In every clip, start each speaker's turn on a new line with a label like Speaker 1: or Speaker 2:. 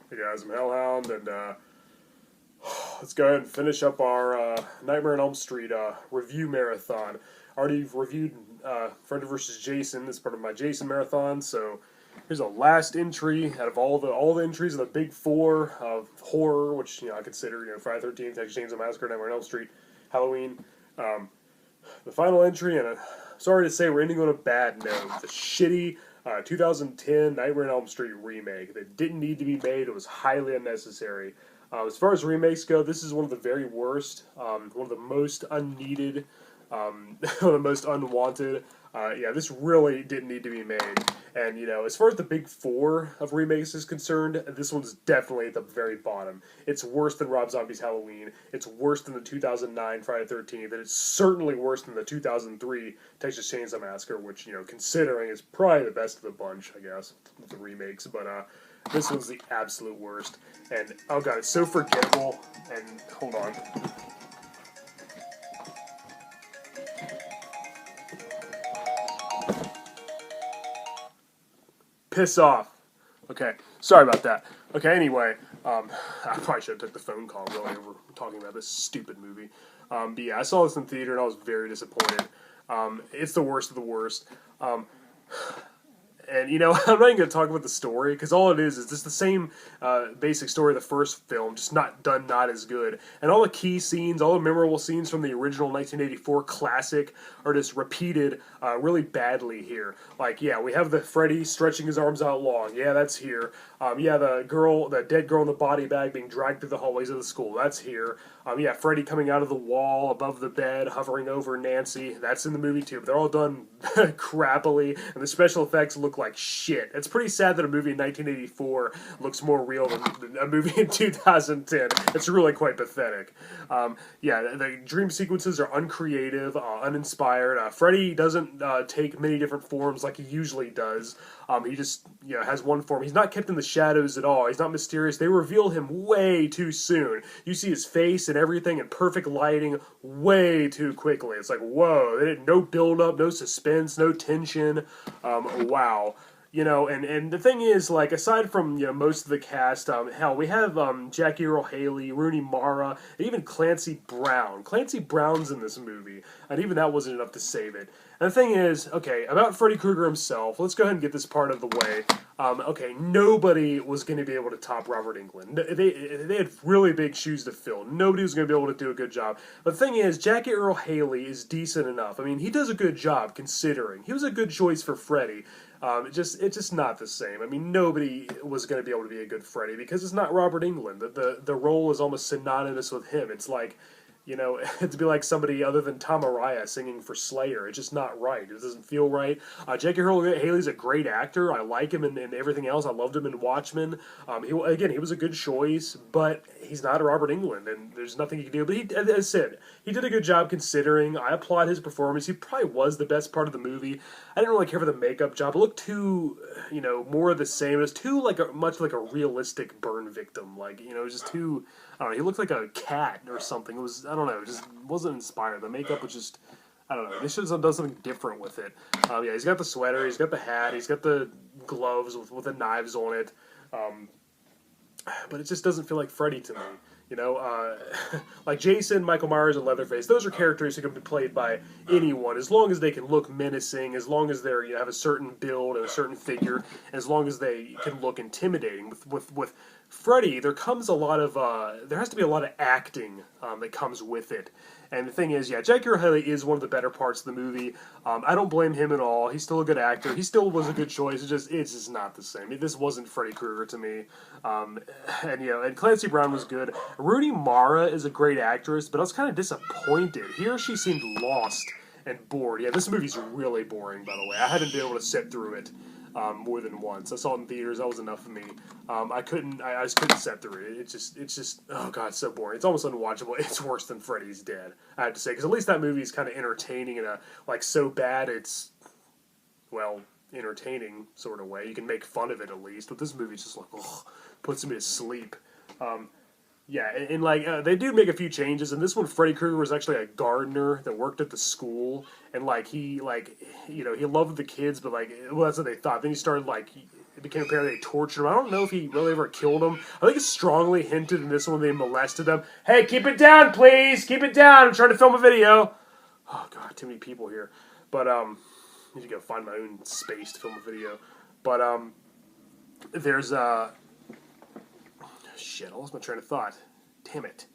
Speaker 1: Hey guys, I'm Hellhound, and let's go ahead and finish up our Nightmare on Elm Street review marathon. I already reviewed Freddy vs. Jason as part of my Jason marathon, so here's a last entry out of all the entries of the big four of horror, which I consider Friday the 13th, Texas Chainsaw Massacre, Nightmare on Elm Street, Halloween. Um, the final entry, and sorry to say we're ending on a bad note. The shitty 2010 Nightmare on Elm Street remake that didn't need to be made. It was highly unnecessary. As far as remakes go, this is one of the very worst, one of the most unneeded, one of the most unwanted. Yeah, this really didn't need to be made. And, as far as the big four of remakes is concerned, this one's definitely at the very bottom. It's worse than Rob Zombie's Halloween. It's worse than the 2009 Friday the 13th. And it's certainly worse than the 2003 Texas Chainsaw Massacre, which, considering is probably the best of the bunch, I guess, with the remakes. But, this one's the absolute worst. And, oh god, it's so forgettable. And, hold on. Piss off. Okay, sorry about that. Okay, anyway, I probably should have took the phone call really over talking about this stupid movie. But yeah, I saw this in theater and I was very disappointed. It's the worst of the worst. And, I'm not even going to talk about the story, because all it is just the same basic story of the first film, just not as good. And all the key scenes, all the memorable scenes from the original 1984 classic are just repeated really badly here. Like, yeah, we have the Freddy stretching his arms out long. Yeah, that's here. Yeah, the dead girl in the body bag being dragged through the hallways of the school. That's here. Yeah, Freddy coming out of the wall above the bed, hovering over Nancy. That's in the movie too. But they're all done crappily, and the special effects look like shit. It's pretty sad that a movie in 1984 looks more real than a movie in 2010. It's really quite pathetic. Yeah, the dream sequences are uncreative, uninspired. Freddy doesn't take many different forms like he usually does. He just has one form. He's not kept in the shadows at all. He's not mysterious. They reveal him way too soon. You see his face and everything in perfect lighting way too quickly. It's like, whoa, they didn't, no build up, no suspense, no tension. Wow. And the thing is, like, aside from, most of the cast, hell, we have, Jackie Earle Haley, Rooney Mara, and even Clancy Brown. Clancy Brown's in this movie, and even that wasn't enough to save it. And the thing is, okay, about Freddy Krueger himself, let's go ahead and get this part of the way. Okay, nobody was going to be able to top Robert Englund. They had really big shoes to fill. Nobody was going to be able to do a good job. But the thing is, Jackie Earle Haley is decent enough. I mean, he does a good job, considering. He was a good choice for Freddy. It's just not the same. I mean, nobody was going to be able to be a good Freddy because it's not Robert Englund. The role is almost synonymous with him. It's like, it'd be like somebody other than Tom Araya singing for Slayer. It's just not right. It doesn't feel right. Jackie Earle Haley's a great actor. I like him and everything else. I loved him in Watchmen. He was a good choice, but he's not a Robert Englund, and there's nothing you can do. But as I said, he did a good job considering. I applaud his performance. He probably was the best part of the movie. I didn't really care for the makeup job. It looked too, more of the same. It was too much like a realistic burn victim. Like, it was just too. I don't know, he looked like a cat or something. It was, I don't know, it just wasn't inspired. The makeup was just, I don't know, they should have done something different with it. Yeah, he's got the sweater, he's got the hat, he's got the gloves with the knives on it. But it just doesn't feel like Freddy to me. Like Jason, Michael Myers, and Leatherface, those are characters who can be played by anyone, as long as they can look menacing, as long as they're, have a certain build and a certain figure, as long as they can look intimidating. With Freddy, there has to be a lot of acting that comes with it. And the thing is, yeah, Jackie Earle Haley is one of the better parts of the movie. I don't blame him at all. He's still a good actor. He still was a good choice. It's just not the same. This wasn't Freddy Krueger to me. And Clancy Brown was good. Rooney Mara is a great actress, but I was kind of disappointed. He or she seemed lost and bored. Yeah, this movie's really boring, by the way. I hadn't been able to sit through it more than once. I saw it in theaters. That was enough for me. I just couldn't sit through it. It's just, oh god, it's so boring. It's almost unwatchable. It's worse than Freddy's Dead, I have to say, because at least that movie is kind of entertaining in a, like, so bad it's, well, entertaining sort of way. You can make fun of it at least, but this movie's just like, ugh, puts me to sleep. Yeah, and they do make a few changes. And this one, Freddy Krueger was actually a gardener that worked at the school, and he loved the kids, but well, that's what they thought. Then he started it became apparent they tortured him. I don't know if he really ever killed him. I think it's strongly hinted in this one they molested them. Hey, keep it down, please! Keep it down! I'm trying to film a video! Oh, God, too many people here. But, I need to go find my own space to film a video. But, there's, shit, I lost my train of thought. Damn it.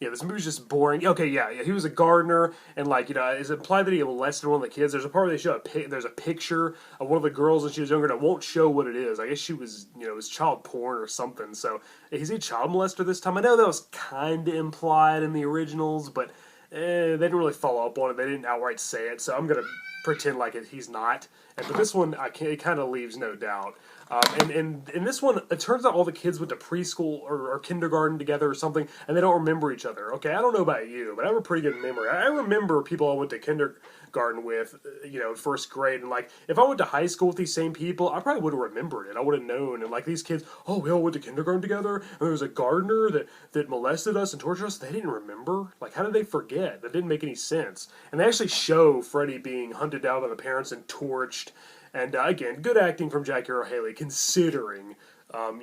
Speaker 1: Yeah, this movie's just boring. Okay, yeah, he was a gardener, and like, it's implied that he molested one of the kids. There's a part where they show there's a picture of one of the girls when she was younger, and it won't show what it is. I guess she was, it was child porn or something. So, is he a child molester this time? I know that was kind of implied in the originals, but they didn't really follow up on it. They didn't outright say it, so I'm gonna pretend like he's not. But this one, it kind of leaves no doubt. And in this one, it turns out all the kids went to preschool or kindergarten together or something, and they don't remember each other. Okay, I don't know about you, but I have a pretty good memory. I remember people I went to kindergarten with, in first grade, and like, if I went to high school with these same people, I probably would have remembered it. I would have known. And like, these kids, oh, we all went to kindergarten together, and there was a gardener that molested us and tortured us. They didn't remember. Like, how did they forget? That didn't make any sense. And they actually show Freddy being hunted down by the parents and torched. And again, good acting from Jackie Earle Haley, considering, and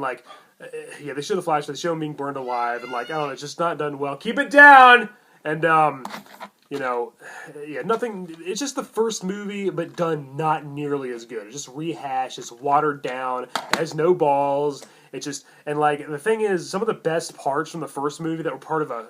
Speaker 1: like, yeah, they show the flashlight, they show him being burned alive, and like, I don't know, it's just not done well. Keep it down! And, yeah, nothing, it's just the first movie, but done not nearly as good. It's just rehashed, it's watered down, it has no balls, it's just, and like, the thing is, some of the best parts from the first movie that were part of a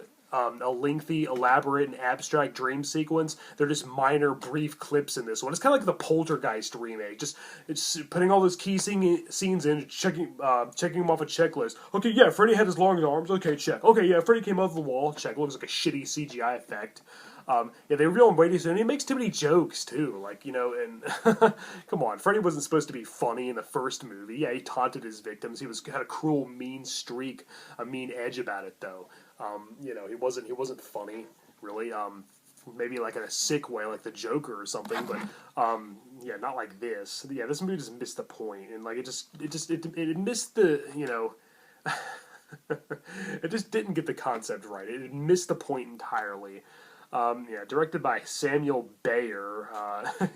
Speaker 1: lengthy, elaborate, and abstract dream sequence. They're just minor, brief clips in this one. It's kind of like the Poltergeist remake. It's putting all those key scenes in, checking them off a checklist. Okay, yeah, Freddy had his long arms. Okay, check. Okay, yeah, Freddy came out of the wall. Check. Looks like a shitty CGI effect. Yeah, they reveal him way too soon, and he makes too many jokes, too. Like, and come on, Freddy wasn't supposed to be funny in the first movie. Yeah, he taunted his victims. He had a cruel, mean streak, a mean edge about it, though. He wasn't funny, really. Maybe like in a sick way, like the Joker or something, but, yeah, not like this. Yeah, this movie just missed the point, and like, it missed the, it just didn't get the concept right. It missed the point entirely. Yeah, directed by Samuel Bayer.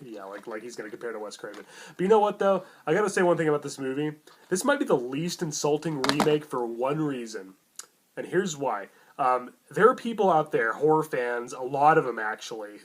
Speaker 1: Yeah, like he's going to compare to Wes Craven. But you know what, though? I got to say one thing about this movie. This might be the least insulting remake for one reason. And here's why. There are people out there, horror fans, a lot of them actually,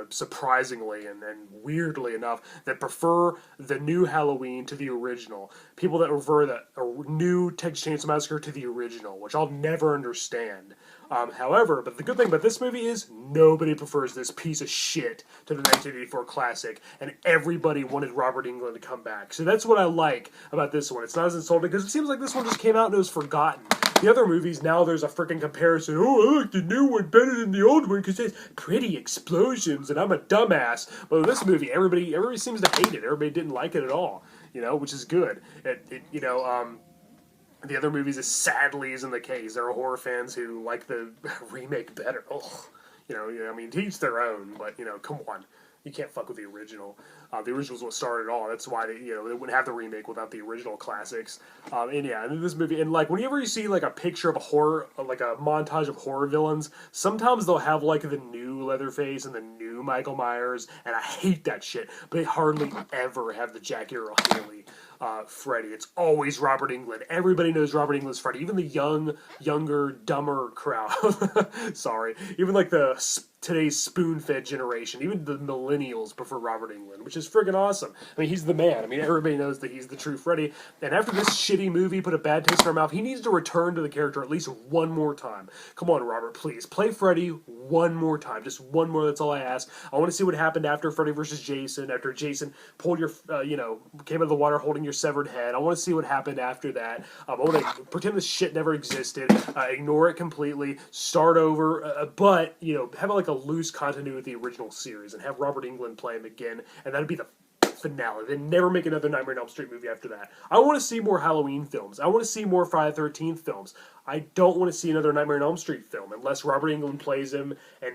Speaker 1: surprisingly and weirdly enough, that prefer the new Halloween to the original. People that prefer the new Texas Chainsaw Massacre to the original, which I'll never understand. However, but the good thing about this movie is nobody prefers this piece of shit to the 1984 classic, and everybody wanted Robert Englund to come back. So that's what I like about this one. It's not as insulting, because it seems like this one just came out and it was forgotten. The other movies, now there's a freaking comparison. Oh, I like the new one better than the old one because it's pretty explosions, and I'm a dumbass. But in this movie, everybody seems to hate it. Everybody didn't like it at all, which is good. The other movies, sadly, isn't the case. There are horror fans who like the remake better. Oh, to each their own, but, come on. You can't fuck with the original. The original's what started it all. That's why they wouldn't have the remake without the original classics. And this movie, and like whenever you see like a picture of a horror, like a montage of horror villains, sometimes they'll have like the new Leatherface and the new Michael Myers, and I hate that shit. But they hardly ever have the Jackie Earle Haley Freddy. It's always Robert Englund. Everybody knows Robert Englund's Freddy. Even the younger, dumber crowd. Sorry. Even like today's spoon-fed generation, even the millennials prefer Robert Englund, which is friggin' awesome. I mean, he's the man. I mean, everybody knows that he's the true Freddy. And after this shitty movie put a bad taste in our mouth, he needs to return to the character at least one more time. Come on, Robert, please. Play Freddy one more time. Just one more, that's all I ask. I want to see what happened after Freddy versus Jason, after Jason pulled your, came out of the water holding your severed head. I want to see what happened after that. I want to pretend this shit never existed, ignore it completely, start over, but, have like a loose continuity with the original series and have Robert Englund play him again, and that'd be the finale. Then never make another Nightmare on Elm Street movie after that. I want to see more Halloween films. I want to see more Friday the 13th films. I don't want to see another Nightmare on Elm Street film unless Robert Englund plays him and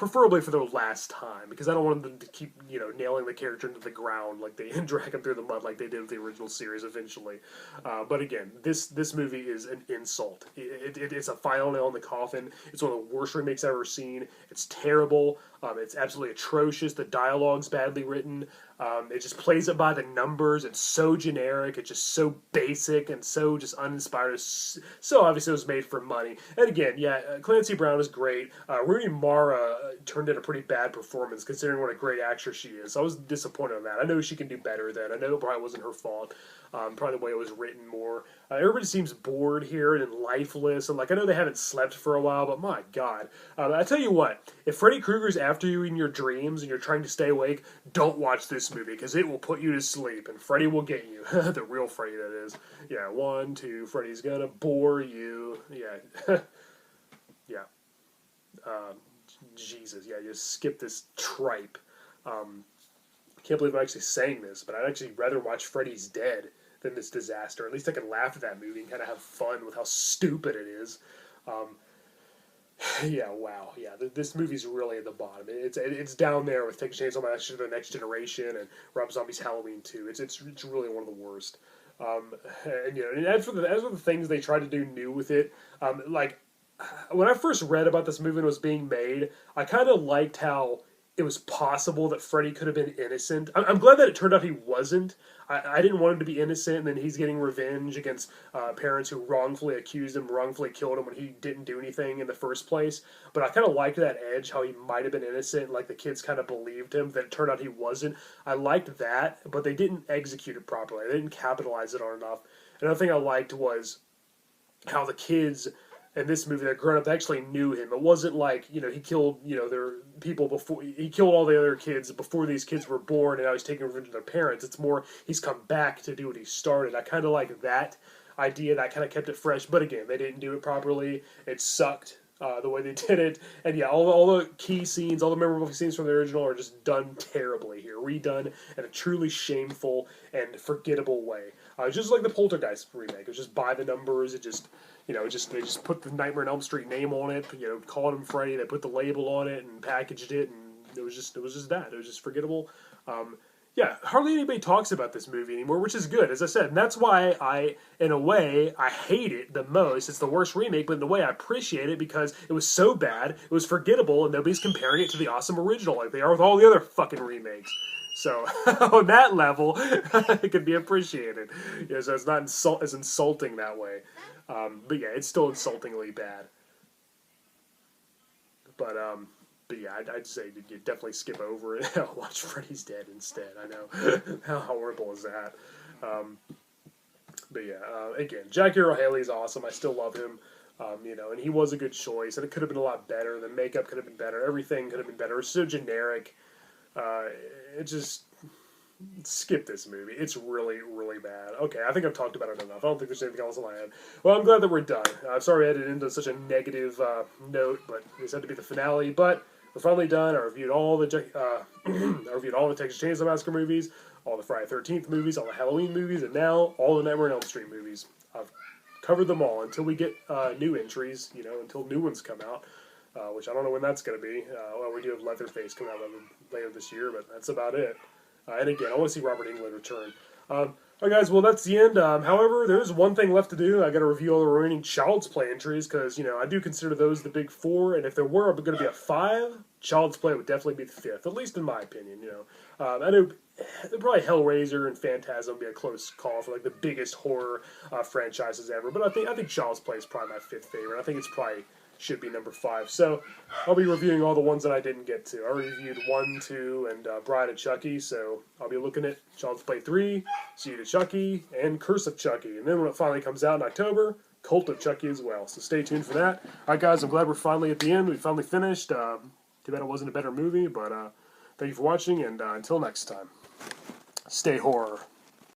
Speaker 1: preferably for the last time, because I don't want them to keep, nailing the character into the ground like they and drag him through the mud like they did with the original series eventually. But again, this movie is an insult. It's a final nail in the coffin. It's one of the worst remakes I've ever seen. It's terrible. It's absolutely atrocious. The dialogue's badly written. It just plays it by the numbers. It's so generic. It's just so basic and so just uninspired. So obviously it was made for money. And again, Clancy Brown is great. Rooney Mara turned in a pretty bad performance considering what a great actress she is. So I was disappointed on that. I know she can do better then. I know it probably wasn't her fault. Probably the way it was written more. Everybody seems bored here and lifeless. And I know they haven't slept for a while, but my God. I tell you what, if Freddy Krueger's after you in your dreams and you're trying to stay awake, don't watch this movie because it will put you to sleep and Freddy will get you. The real Freddy, that is. Yeah, 1, 2, Freddy's gonna bore you. Yeah. Yeah. Jesus, yeah, just skip this tripe. Can't believe I'm actually saying this, but I'd actually rather watch Freddy's Dead than this disaster. At least I can laugh at that movie and kind of have fun with how stupid it is. Yeah, wow. Yeah, this movie's really at the bottom. It's down there with Texas Chainsaw Massacre: The Next Generation and Rob Zombie's Halloween 2. It's really one of the worst. And as for the things they tried to do new with it, when I first read about this movie and it was being made, I kind of liked how it was possible that Freddy could have been innocent. I'm glad that it turned out he wasn't. I didn't want him to be innocent, and then he's getting revenge against parents who wrongfully accused him, wrongfully killed him when he didn't do anything in the first place. But I kind of liked that edge, how he might have been innocent, like the kids kind of believed him, that it turned out he wasn't. I liked that, but they didn't execute it properly. They didn't capitalize it on enough. Another thing I liked was how the kids in this movie, they're grown up, they actually knew him. It wasn't like, he killed, their people before, he killed all the other kids before these kids were born, and now he's taking revenge on their parents. It's more, he's come back to do what he started. I kind of like that idea, that kind of kept it fresh, but again, they didn't do it properly. It sucked, the way they did it, and yeah, all the key scenes, all the memorable scenes from the original are just done terribly here, redone in a truly shameful and forgettable way. Just like the Poltergeist remake, it was just by the numbers, it just... they just put the Nightmare on Elm Street name on it, called him Freddy, they put the label on it and packaged it, and it was just that. It was just forgettable. Hardly anybody talks about this movie anymore, which is good, as I said, and that's why in a way, I hate it the most. It's the worst remake, but in a way I appreciate it because it was so bad, it was forgettable, and nobody's comparing it to the awesome original like they are with all the other fucking remakes. So, on that level, it can be appreciated. So it's not as insulting that way. But yeah, it's still insultingly bad. But yeah, I'd say you definitely skip over it. Watch Freddy's Dead instead. I know. How horrible is that? But yeah, again, Jackie Earle Haley's awesome. I still love him. And he was a good choice. And it could have been a lot better. The makeup could have been better. Everything could have been better. It was so generic. Skip this movie. It's really, really bad. Okay, I think I've talked about it enough. I don't think there's anything else on my head. Well, I'm glad that we're done. I'm sorry I ended into such a negative note, but this had to be the finale. But we're finally done. I reviewed all the Texas Chainsaw Massacre movies, all the Friday the 13th movies, all the Halloween movies, and now all the Nightmare on Elm Street movies. I've covered them all until we get new entries, until new ones come out. Which I don't know when that's going to be. Well, we do have Leatherface coming out later this year, but that's about it. And again, I want to see Robert Englund return. Alright guys, well that's the end. However, there's one thing left to do. I got to review all the remaining Child's Play entries, because, I do consider those the big 4, and if there were going to be a 5, Child's Play would definitely be the 5th, at least in my opinion, I know probably Hellraiser and Phantasm would be a close call for, the biggest horror franchises ever, but I think Child's Play is probably my 5th favorite. I think it's probably... should be number 5. So I'll be reviewing all the ones that I didn't get to. I reviewed 1, 2, and Bride of Chucky, so I'll be looking at Child's Play 3, Seed of Chucky, and Curse of Chucky. And then when it finally comes out in October, Cult of Chucky as well. So stay tuned for that. Alright guys, I'm glad we're finally at the end. We finally finished. Too bad it wasn't a better movie, but thank you for watching, and until next time, stay horror.